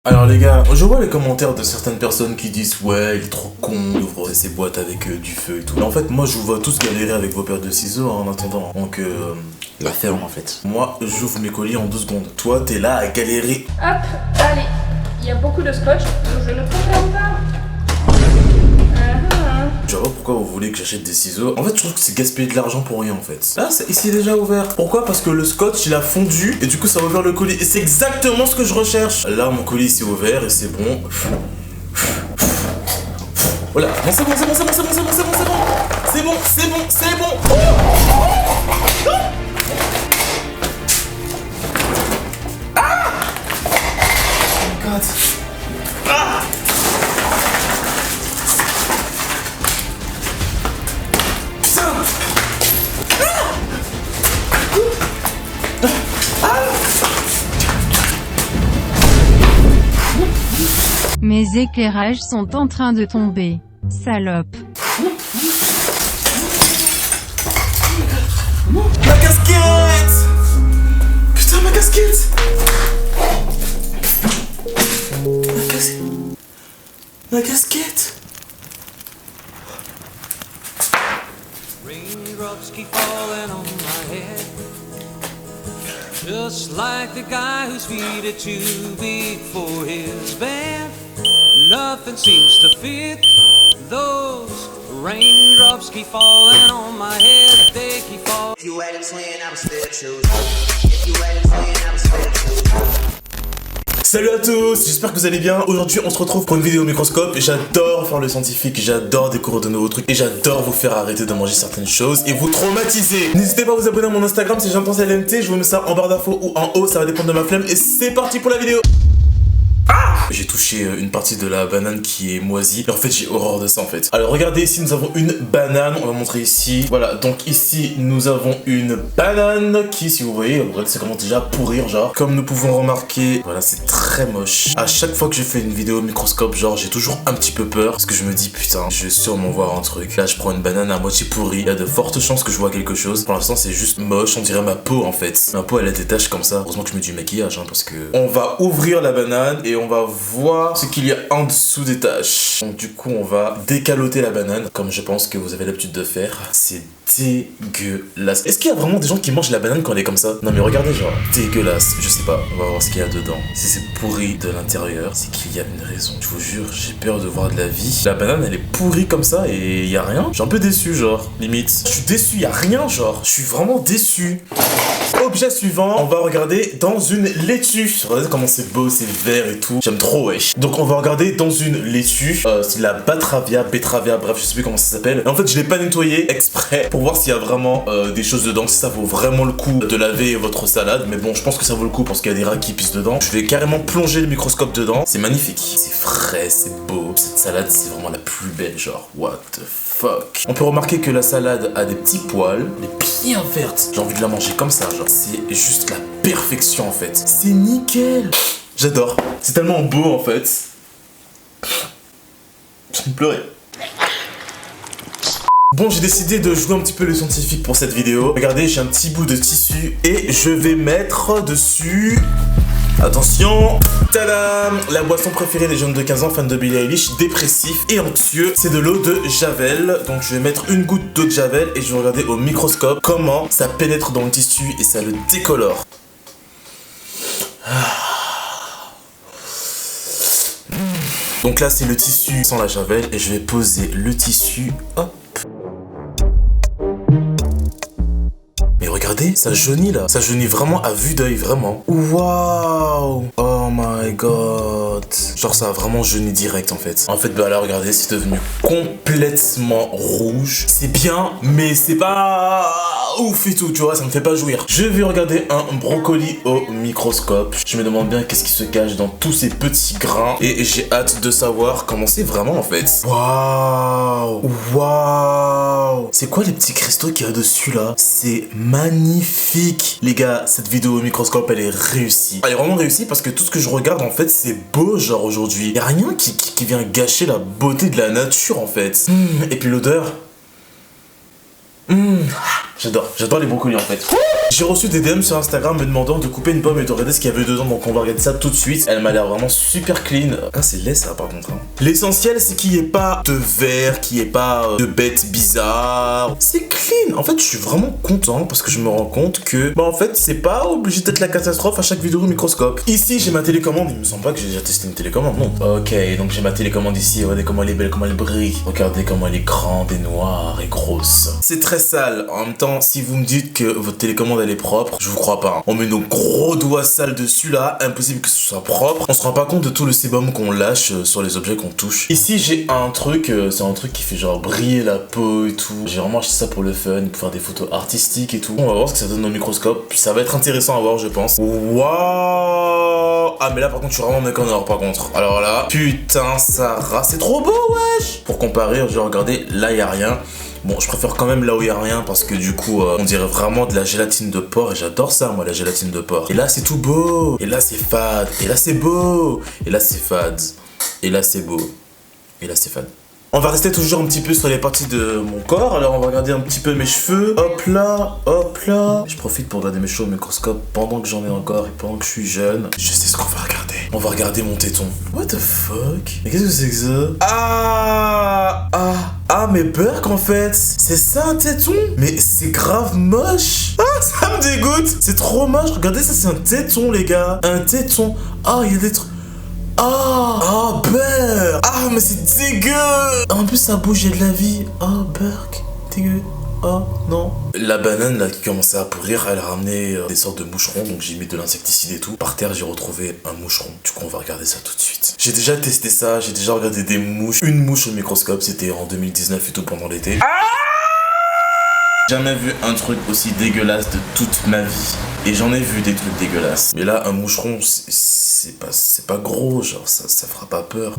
Alors les gars, je vois les commentaires de certaines personnes qui disent ouais, il est trop con, il ouvre ses boîtes avec du feu et tout. Mais en fait, moi je vous vois tous galérer avec vos paires de ciseaux en attendant. Donc La ferme en fait. moi j'ouvre mes colis en 2 secondes. Toi t'es là à galérer. Hop, allez, il y a beaucoup de scotch, je ne comprends pas. Je vois pourquoi vous voulez que j'achète des ciseaux. En fait, je trouve que c'est gaspiller de l'argent pour rien en fait. Là, ici déjà ouvert. Pourquoi? Parce que le scotch il a fondu et du coup ça a ouvert le colis. Et c'est exactement ce que je recherche. Là, mon colis s'est ouvert et c'est bon. Voilà, non, c'est bon, c'est bon, c'est bon, c'est bon, c'est bon, c'est bon, c'est bon. C'est bon, c'est bon, c'est bon. Oh, oh, ah! Oh my god. Ah! Mes éclairages sont en train de tomber. Salope. Ma casquette! Putain, ma casquette! Ma casquette! Raindrops keep falling on my head, just like the guy whose feet are too big for his bed. Nothing seems to fit. Those raindrops keep falling on my head. They keep falling. If you had a twin, I would still choose you. If you had a twin, I would still choose you. Salut à tous, j'espère que vous allez bien. Aujourd'hui on se retrouve pour une vidéo au microscope. J'adore faire le scientifique, j'adore découvrir de nouveaux trucs et j'adore vous faire arrêter de manger certaines choses et vous traumatiser. N'hésitez pas à vous abonner à mon Instagram si j'entends LMT, je vous mets ça en barre d'infos ou en haut, ça va dépendre de ma flemme. Et c'est parti pour la vidéo. J'ai touché une partie de la banane qui est moisie et en fait j'ai horreur de ça en fait. Alors regardez ici nous avons une banane, on va montrer ici. Voilà, donc ici nous avons une banane qui, si vous voyez, regardez ça commence déjà à pourrir genre. Comme nous pouvons remarquer, voilà, c'est très moche. À chaque fois que je fais une vidéo au microscope, genre j'ai toujours un petit peu peur parce que je me dis putain, je vais sûrement voir un truc. Là je prends une banane à moitié pourrie, il y a de fortes chances que je vois quelque chose. Pour l'instant c'est juste moche, on dirait ma peau en fait. Ma peau elle a des taches comme ça. Heureusement que je mets du maquillage parce que on va ouvrir la banane et on va voir ce qu'il y a en dessous des taches. Donc du coup on va décaloter la banane comme je pense que vous avez l'habitude de faire. C'est dégueulasse. Est-ce qu'il y a vraiment des gens qui mangent la banane quand elle est comme ça? Non mais regardez genre, dégueulasse. Je sais pas, on va voir ce qu'il y a dedans. Si c'est pourri de l'intérieur, c'est qu'il y a une raison. Je vous jure, j'ai peur de voir de la vie. La banane elle est pourrie comme ça et il y a rien. Je suis un peu déçu genre, limite. Je suis déçu, il y a rien genre. Je suis vraiment déçu. Objet suivant, on va regarder dans une laitue. Regardez comment c'est beau, c'est vert et tout. J'aime trop, wesh. Donc on va regarder dans une laitue. C'est la Batravia, bref, je sais plus comment ça s'appelle. En fait, je l'ai pas nettoyé exprès pour voir s'il y a vraiment des choses dedans, si ça vaut vraiment le coup de laver votre salade. Mais bon, je pense que ça vaut le coup parce qu'il y a des rats qui pissent dedans. Je vais carrément plonger le microscope dedans. C'est magnifique. C'est frais, c'est beau. Cette salade, c'est vraiment la plus belle, genre, what the fuck. On peut remarquer que la salade a des petits poils, elle est bien verte. J'ai envie de la manger comme ça, genre, c'est juste la perfection en fait. C'est nickel. J'adore. C'est tellement beau en fait. J'ai envie de pleurer. Bon, j'ai décidé de jouer un petit peu le scientifique pour cette vidéo. Regardez, j'ai un petit bout de tissu et je vais mettre dessus... Attention, tadam! La boisson préférée des jeunes de 15 ans fans de Billie Eilish, dépressif et anxieux, c'est de l'eau de Javel. Donc je vais mettre une goutte d'eau de Javel et je vais regarder au microscope comment ça pénètre dans le tissu et ça le décolore. Donc là c'est le tissu sans la Javel et je vais poser le tissu, hop. Mais regardez, ça jaunit là. Ça jaunit vraiment à vue d'œil, vraiment. Waouh! Oh my god. Genre ça a vraiment jauni direct en fait. En fait, bah là, regardez, c'est devenu complètement rouge. C'est bien, mais c'est pas ouf et tout, tu vois, ça me fait pas jouir. Je vais regarder un brocoli au microscope. Je me demande bien qu'est-ce qui se cache dans tous ces petits grains. Et j'ai hâte de savoir comment c'est vraiment en fait. Waouh! Waouh! C'est quoi les petits cristaux qu'il y a dessus là? C'est magnifique. Les gars, cette vidéo au microscope, elle est réussie. Elle est vraiment réussie parce que tout ce que je regarde, en fait, c'est beau, genre, aujourd'hui. Y a rien qui vient gâcher la beauté de la nature, en fait. Et puis l'odeur. J'adore les brocolis en fait. J'ai reçu des DM sur Instagram me demandant de couper une pomme et de regarder ce qu'il y avait dedans, donc on va regarder ça tout de suite. Elle m'a l'air vraiment super clean. Ah, c'est laid ça par contre. Hein. L'essentiel c'est qu'il n'y ait pas de verre, qu'il n'y ait pas de bêtes bizarres. C'est clean. En fait, je suis vraiment content parce que je me rends compte que, bah en fait, c'est pas obligé d'être la catastrophe à chaque vidéo au microscope. Ici, j'ai ma télécommande. Il me semble pas que j'ai déjà testé une télécommande, non. Ok, donc j'ai ma télécommande ici. Regardez comment elle est belle, comment elle brille. Regardez comment elle est grande et noire et grosse. C'est très sale. En même temps, si vous me dites que votre télécommande elle est propre, je vous crois pas. On met nos gros doigts sales dessus là, impossible que ce soit propre. On se rend pas compte de tout le sébum qu'on lâche sur les objets qu'on touche. Ici j'ai un truc, c'est un truc qui fait genre briller la peau et tout. J'ai vraiment acheté ça pour le fun, pour faire des photos artistiques et tout. On va voir ce que ça donne au microscope, puis ça va être intéressant à voir je pense. Waouh. Ah mais là par contre je suis vraiment mec en or par contre. Alors là, putain Sarah, c'est trop beau wesh. Pour comparer, je vais regarder, là y a rien. Bon, je préfère quand même là où il n'y a rien parce que du coup, on dirait vraiment de la gélatine de porc et j'adore ça, moi, la gélatine de porc. Et là, c'est tout beau. Et là, c'est fade. Et là, c'est beau. Et là, c'est fade. Et là, c'est beau. Et là, c'est fade. On va rester toujours un petit peu sur les parties de mon corps. Alors, on va regarder un petit peu mes cheveux. Hop là, hop là. Je profite pour regarder mes cheveux au microscope pendant que j'en ai encore et pendant que je suis jeune. Je sais ce qu'on va regarder. On va regarder mon téton. What the fuck? Mais qu'est-ce que c'est que ça? Ah, mais Burk en fait. C'est ça un téton? Mais c'est grave moche. Ah, ça me dégoûte. C'est trop moche. Regardez, ça c'est un téton, les gars. Un téton. Ah, il y a des trucs. Ah, Burk. Ah, mais c'est dégueu. En plus, ça bouge, il y a de la vie. Ah, Burk. Dégueu. Oh non. La banane là qui commençait à pourrir, elle a ramené des sortes de moucherons, donc j'ai mis de l'insecticide et tout. Par terre, j'ai retrouvé un moucheron. Du coup, on va regarder ça tout de suite. J'ai déjà testé ça, j'ai déjà regardé des mouches. Une mouche au microscope, c'était en 2019 et tout pendant l'été. Jamais vu un truc aussi dégueulasse de toute ma vie. Et j'en ai vu des trucs dégueulasses. Mais là, un moucheron, c'est pas gros, genre ça fera pas peur.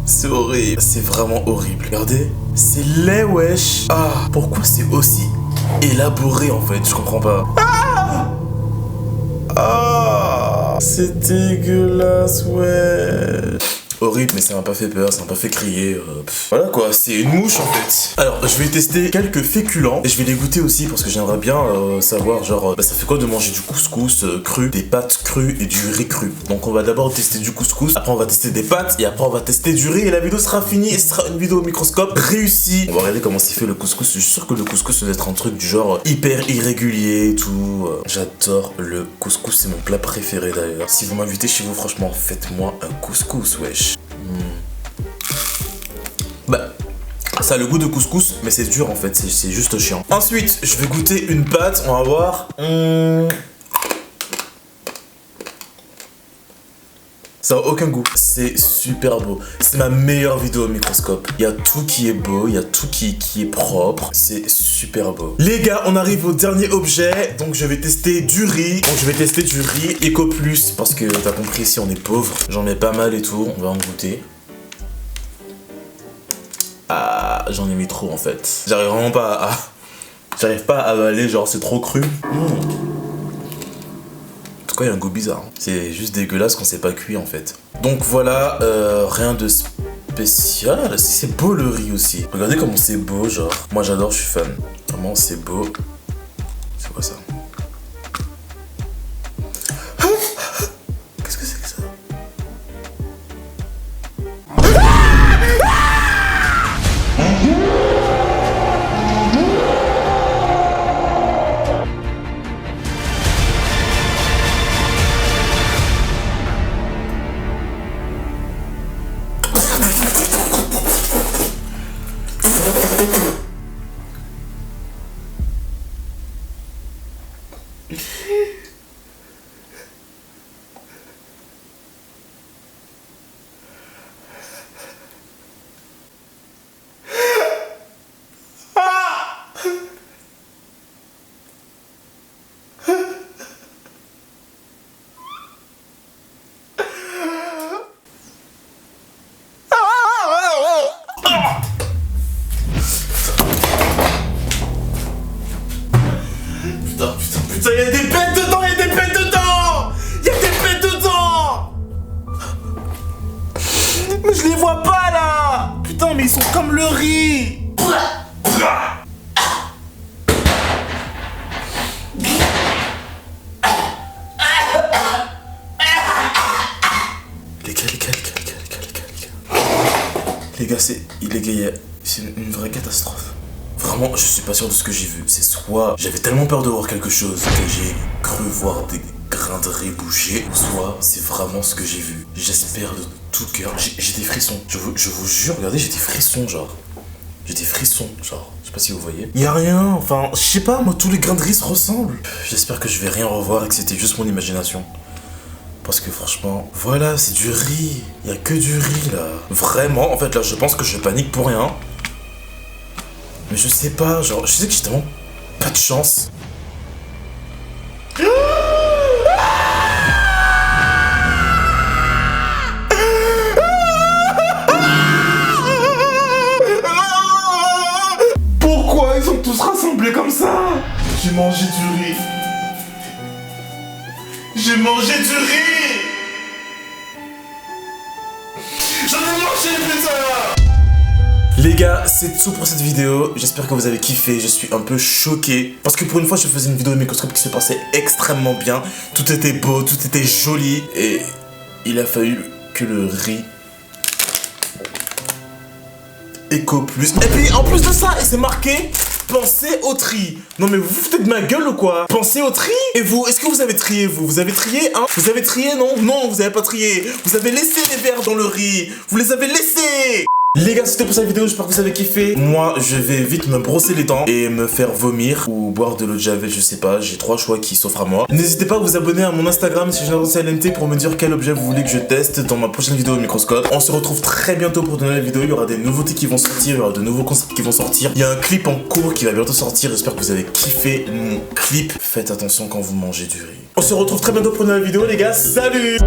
C'est horrible. C'est vraiment horrible. Regardez. C'est laid, wesh. Ah, pourquoi c'est aussi élaboré en fait? Je comprends pas. Ah, c'est dégueulasse, wesh. Horrible, mais ça m'a pas fait peur, ça m'a pas fait crier. Voilà quoi, c'est une mouche en fait. Alors, je vais tester quelques féculents et je vais les goûter aussi parce que j'aimerais bien savoir, genre, ça fait quoi de manger du couscous cru, des pâtes crues et du riz cru. Donc, on va d'abord tester du couscous, après, on va tester des pâtes et après, on va tester du riz et la vidéo sera finie et ce sera une vidéo au microscope réussie. On va regarder comment c'est fait le couscous. Je suis sûr que le couscous doit être un truc du genre hyper irrégulier et tout. J'adore le couscous, c'est mon plat préféré d'ailleurs. Si vous m'invitez chez vous, franchement, faites-moi un couscous, wesh. Bah, ça a le goût de couscous, mais c'est dur en fait, c'est juste chiant. Ensuite, je vais goûter une pâte, on va voir. Ça a aucun goût. C'est super beau. C'est ma meilleure vidéo au microscope. Il y a tout qui est beau, il y a tout qui est propre. C'est super beau. Les gars, on arrive au dernier objet. Donc je vais tester du riz. Donc je vais tester du riz Eco Plus. Parce que t'as compris, si on est pauvre, j'en mets pas mal et tout. On va en goûter. Ah, j'en ai mis trop en fait. J'arrive vraiment pas à... J'arrive pas à avaler, genre c'est trop cru. Il y a un goût bizarre. C'est juste dégueulasse quand c'est pas cuit en fait. Donc voilà, rien de spécial. C'est beau le riz aussi. Regardez comment c'est beau, genre. Moi j'adore, je suis fan. Vraiment, c'est beau. C'est quoi ça? Qu'est-ce que c'est que ça? Putain, y'a des bêtes dedans, y'a des bêtes dedans! Y'a des bêtes dedans! Mais je les vois pas là! Putain, mais ils sont comme le riz! Les gars, c'est une vraie catastrophe. Vraiment, je suis pas sûr de ce que j'ai vu. C'est soit j'avais tellement peur de voir quelque chose que j'ai cru voir des grains de riz bouger, ou soit c'est vraiment ce que j'ai vu. J'espère de tout cœur. J'ai des frissons. Je vous jure, regardez, j'ai des frissons, genre. J'ai des frissons, genre. Je sais pas si vous voyez. Y a rien, enfin, je sais pas, moi, tous les grains de riz se ressemblent. J'espère que je vais rien revoir et que c'était juste mon imagination. Parce que franchement, voilà, c'est du riz. Y a que du riz, là. Vraiment, en fait, là, je pense que je panique pour rien. Mais je sais pas, genre, je sais que j'ai tellement pas de chance. Pourquoi ils sont tous rassemblés comme ça? J'ai mangé du riz. J'ai mangé du riz. J'en ai mangé, putain. Les gars, c'est tout pour cette vidéo. J'espère que vous avez kiffé. Je suis un peu choqué parce que pour une fois, je faisais une vidéo de microscope qui se passait extrêmement bien. Tout était beau, tout était joli et il a fallu que le riz éco plus. Et puis en plus de ça, c'est marqué pensez au tri. Non mais vous vous foutez de ma gueule ou quoi? Pensez au tri? Et vous, est-ce que vous avez trié vous? Vous avez trié hein? Vous avez trié non? Non, vous avez pas trié. Vous avez laissé les verres dans le riz. Vous les avez laissés. Les gars, c'était pour cette vidéo, j'espère que vous avez kiffé. Moi, je vais vite me brosser les dents et me faire vomir ou boire de l'eau de javel, je sais pas. J'ai 3 choix qui s'offrent à moi. N'hésitez pas à vous abonner à mon Instagram si j'ai LNT pour me dire quel objet vous voulez que je teste dans ma prochaine vidéo au microscope. On se retrouve très bientôt pour de nouvelles vidéos. Il y aura des nouveautés qui vont sortir, il y aura de nouveaux concepts qui vont sortir. Il y a un clip en cours qui va bientôt sortir. J'espère que vous avez kiffé mon clip. Faites attention quand vous mangez du riz. On se retrouve très bientôt pour une nouvelle vidéo, les gars. Salut!